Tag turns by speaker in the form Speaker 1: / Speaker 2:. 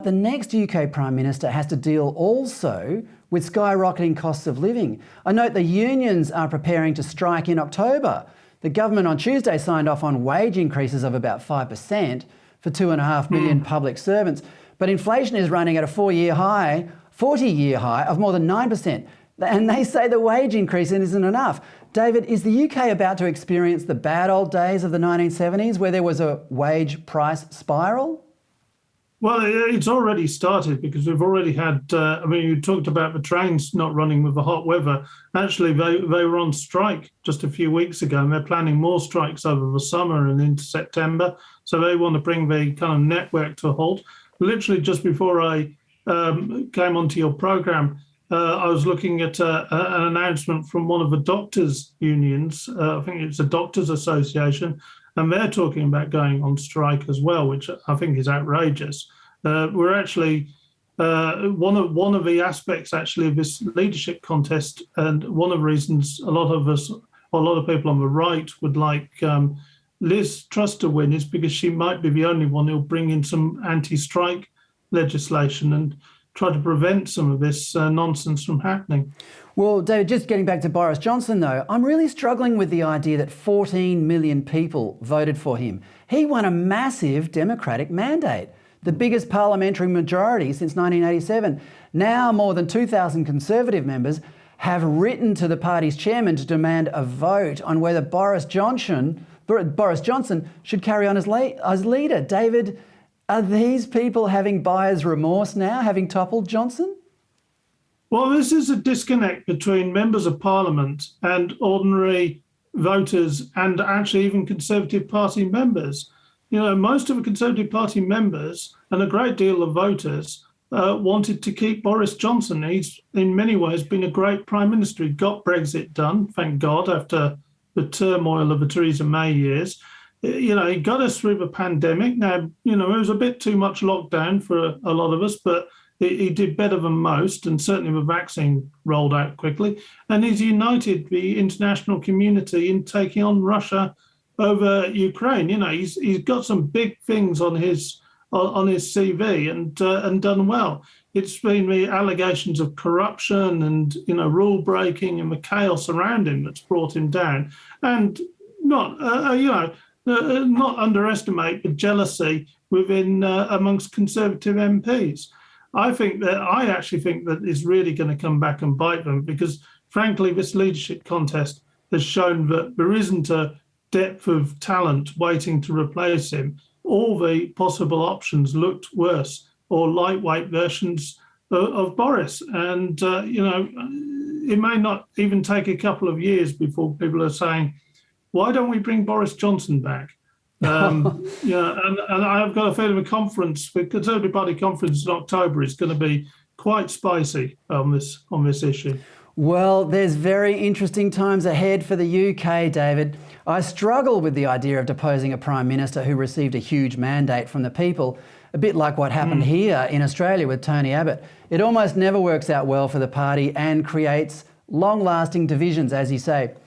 Speaker 1: The next UK Prime Minister has to deal also with skyrocketing costs of living. I note the unions are preparing to strike in October. The government on Tuesday signed off on wage increases of about 5% for 2.5 million public servants. But inflation is running at a 40-year high of more than 9%. And they say the wage increase isn't enough. David, is the UK about to experience the bad old days of the 1970s where there was a wage price spiral?
Speaker 2: Well, it's already started because we've already had, you talked about the trains not running with the hot weather. Actually, they were on strike just a few weeks ago, and they're planning more strikes over the summer and into September. So they want to bring the kind of network to a halt. Literally just before I came onto your programme, I was looking at an announcement from one of the doctors' unions. I think it's a doctors' association, and they're talking about going on strike as well, which I think is outrageous. We're actually one of the aspects actually of this leadership contest, and one of the reasons a lot of people on the right would like Liz Truss to win is because she might be the only one who'll bring in some anti-strike legislation and try to prevent some of this nonsense from happening.
Speaker 1: Well, David, just getting back to Boris Johnson, though, I'm really struggling with the idea that 14 million people voted for him. He won a massive democratic mandate, the biggest parliamentary majority since 1987. Now more than 2,000 Conservative members have written to the party's chairman to demand a vote on whether Boris Johnson should carry on as leader. David, are these people having buyer's remorse now, having toppled Johnson?
Speaker 2: Well, this is a disconnect between members of parliament and ordinary voters, and actually even Conservative Party members. You know, most of the Conservative Party members and a great deal of voters wanted to keep Boris Johnson. He's in many ways been a great Prime Minister. He got Brexit done, thank God, after the turmoil of the Theresa May years. You know, he got us through the pandemic. Now, you know, it was a bit too much lockdown for a lot of us, but he did better than most, and certainly the vaccine rolled out quickly. And he's united the international community in taking on Russia over Ukraine. You know, he's got some big things on his CV and done well. It's been the allegations of corruption and, you know, rule breaking and the chaos around him that's brought him down. And not underestimate the jealousy within amongst Conservative MPs. I actually think that it's really going to come back and bite them, because frankly, this leadership contest has shown that there isn't a depth of talent waiting to replace him. All the possible options looked worse, or lightweight versions of Boris. And, it may not even take a couple of years before people are saying, why don't we bring Boris Johnson back? And I've got a feeling the Conservative Party conference in October is going to be quite spicy on this issue.
Speaker 1: Well, there's very interesting times ahead for the UK, David. I struggle with the idea of deposing a Prime Minister who received a huge mandate from the people, a bit like what happened here in Australia with Tony Abbott. It almost never works out well for the party and creates long-lasting divisions, as you say.